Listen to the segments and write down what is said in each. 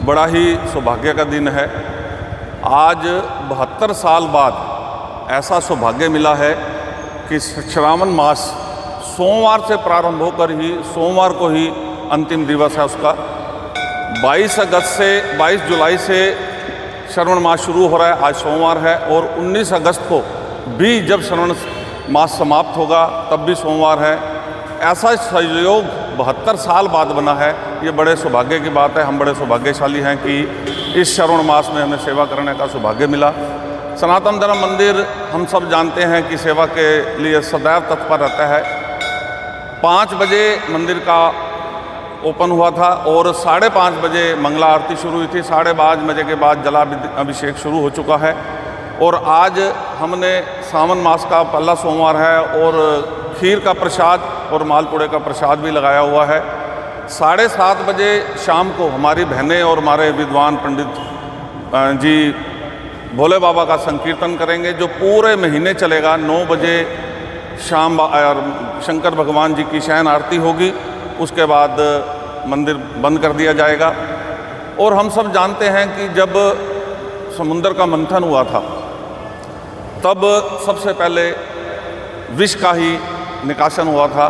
बड़ा ही सौभाग्य का दिन है। आज 72 साल बाद ऐसा सौभाग्य मिला है कि श्रावण मास सोमवार से प्रारंभ होकर ही सोमवार को ही अंतिम दिवस है उसका। 22 जुलाई से श्रावण मास शुरू हो रहा है, आज सोमवार है, और 19 अगस्त को भी जब श्रावण मास समाप्त होगा तब भी सोमवार है। ऐसा संयोग 72 साल बाद बना है, ये बड़े सौभाग्य की बात है। हम बड़े सौभाग्यशाली हैं कि इस श्रावण मास में हमें सेवा करने का सौभाग्य मिला। सनातन धर्म मंदिर हम सब जानते हैं कि सेवा के लिए सदैव तत्पर रहता है। 5 बजे मंदिर का ओपन हुआ था और 5:30 बजे मंगला आरती शुरू हुई थी। 5:30 बजे के बाद जलाभिषेक शुरू हो चुका है और आज हमने सावन मास का पहला सोमवार है और खीर का प्रसाद और मालपुड़े का प्रसाद भी लगाया हुआ है। 7:30 बजे शाम को हमारी बहनें और हमारे विद्वान पंडित जी भोले बाबा का संकीर्तन करेंगे, जो पूरे महीने चलेगा। 9 बजे शाम शंकर भगवान जी की शयन आरती होगी, उसके बाद मंदिर बंद कर दिया जाएगा। और हम सब जानते हैं कि जब समुद्र का मंथन हुआ था तब सबसे पहले विष का ही निकासन हुआ था।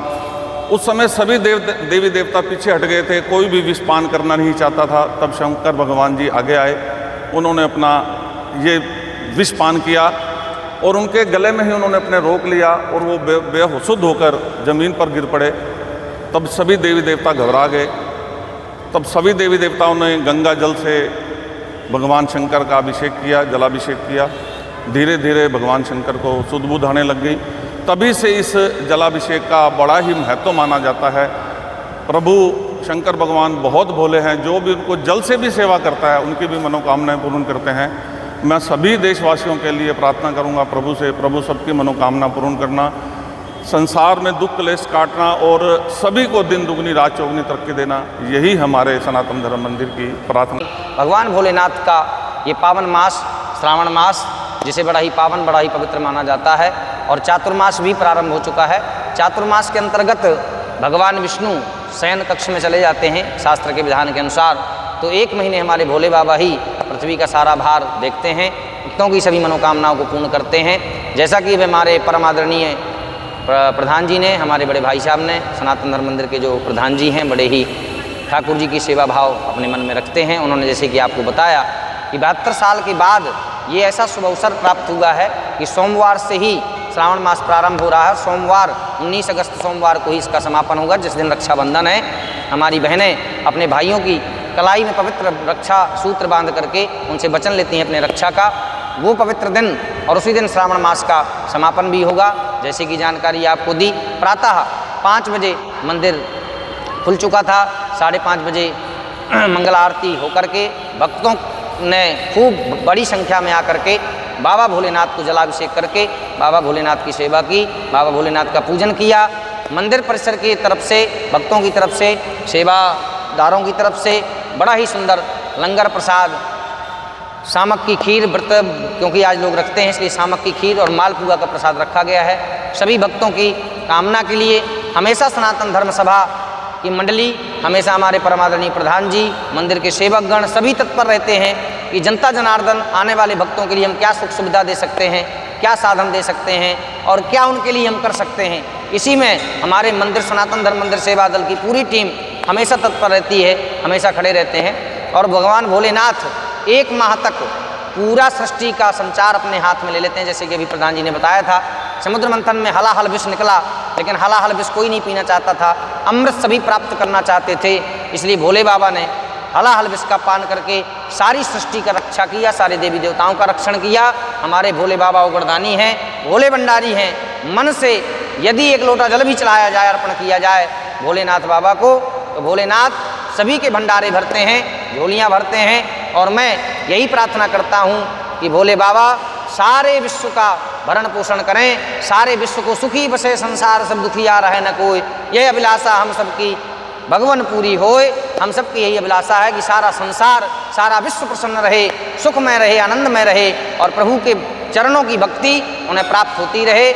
उस समय सभी देवी देवता पीछे हट गए थे, कोई भी विष पान करना नहीं चाहता था। तब शंकर भगवान जी आगे आए, उन्होंने अपना ये विष पान किया और उनके गले में ही उन्होंने अपने रोक लिया और वो बेहोश होकर ज़मीन पर गिर पड़े। तब सभी देवी देवता घबरा गए। तब सभी देवी देवताओं ने गंगा जल से भगवान शंकर का अभिषेक किया, जलाभिषेक किया। धीरे धीरे भगवान शंकर को सुध बुध आने लग गई। तभी से इस जलाभिषेक का बड़ा ही महत्व माना जाता है। प्रभु शंकर भगवान बहुत भोले हैं, जो भी उनको जल से भी सेवा करता है उनकी भी मनोकामनाएं पूर्ण करते हैं। मैं सभी देशवासियों के लिए प्रार्थना करूंगा प्रभु से, प्रभु सबकी मनोकामना पूर्ण करना, संसार में दुख क्लेश काटना और सभी को दिन दुगनी रात चौगनी तरक्की देना, यही हमारे सनातन धर्म मंदिर की प्रार्थना। भगवान भोलेनाथ का ये पावन मास श्रावण मास, जिसे बड़ा ही पावन बड़ा ही पवित्र माना जाता है, और चातुर्मास भी प्रारंभ हो चुका है। चातुर्मास के अंतर्गत भगवान विष्णु शयन कक्ष में चले जाते हैं शास्त्र के विधान के अनुसार। तो 1 महीने हमारे भोले बाबा ही पृथ्वी का सारा भार देखते हैं, भक्तों की सभी मनोकामनाओं को पूर्ण करते हैं। जैसा कि हमारे परम आदरणीय प्रधान जी ने, हमारे बड़े भाई साहब ने, सनातन धर्म मंदिर के जो प्रधान जी हैं, बड़े ही ठाकुर जी की सेवा भाव अपने मन में रखते हैं। उन्होंने जैसे कि आपको बताया कि 72 साल के बाद ये ऐसा शुभ अवसर प्राप्त हुआ है कि सोमवार से ही श्रावण मास प्रारंभ हो रहा है। सोमवार 19 अगस्त सोमवार को ही इसका समापन होगा, जिस दिन रक्षाबंधन है। हमारी बहनें अपने भाइयों की कलाई में पवित्र रक्षा सूत्र बांध करके उनसे वचन लेती हैं अपने रक्षा का। वो पवित्र दिन और उसी दिन श्रावण मास का समापन भी होगा। जैसे कि जानकारी आपको दी, प्रातः 5 बजे मंदिर खुल चुका था। 5:30 बजे मंगला आरती होकर के भक्तों ने खूब बड़ी संख्या में आकर के बाबा भोलेनाथ को जलाभिषेक करके बाबा भोलेनाथ की सेवा की, बाबा भोलेनाथ का पूजन किया। मंदिर परिसर की तरफ से, भक्तों की तरफ से, सेवादारों की तरफ से बड़ा ही सुंदर लंगर प्रसाद, शामक की खीर, व्रत क्योंकि आज लोग रखते हैं इसलिए शामक की खीर और मालपुआ का प्रसाद रखा गया है। सभी भक्तों की कामना के लिए हमेशा सनातन धर्म सभा की मंडली, हमेशा हमारे परमादरणीय प्रधान जी, मंदिर के सेवकगण सभी तत्पर रहते हैं कि जनता जनार्दन आने वाले भक्तों के लिए हम क्या सुख सुविधा दे सकते हैं, क्या साधन दे सकते हैं और क्या उनके लिए हम कर सकते हैं। इसी में हमारे मंदिर सनातन धर्म मंदिर सेवा दल की पूरी टीम हमेशा तत्पर रहती है, हमेशा खड़े रहते हैं। और भगवान भोलेनाथ 1 माह तक पूरा सृष्टि का संचार अपने हाथ में ले लेते हैं। जैसे कि अभी प्रधान जी ने बताया था, समुद्र मंथन में हलाहल विष निकला, लेकिन हलाहल विष कोई नहीं पीना चाहता था, अमृत सभी प्राप्त करना चाहते थे। इसलिए भोले बाबा ने हलाहल विष का पान करके सारी सृष्टि का रक्षा किया, सारे देवी देवताओं का रक्षण किया। हमारे भोले बाबा उगरदानी हैं, भोले भंडारी हैं। मन से यदि 1 लोटा जल भी चढ़ाया जाए, अर्पण किया जाए भोलेनाथ बाबा को, तो भोलेनाथ सभी के भंडारे भरते हैं, झोलियाँ भरते हैं। और मैं यही प्रार्थना करता हूँ कि भोले बाबा सारे विश्व का भरण पोषण करें, सारे विश्व को सुखी बसे संसार सब दुखिया रहे न कोई, यह अभिलाषा हम सबकी भगवान पूरी होए। हम सबकी यही अभिलाषा है कि सारा संसार, सारा विश्व प्रसन्न रहे, सुखमय रहे, आनंदमय रहे और प्रभु के चरणों की भक्ति उन्हें प्राप्त होती रहे।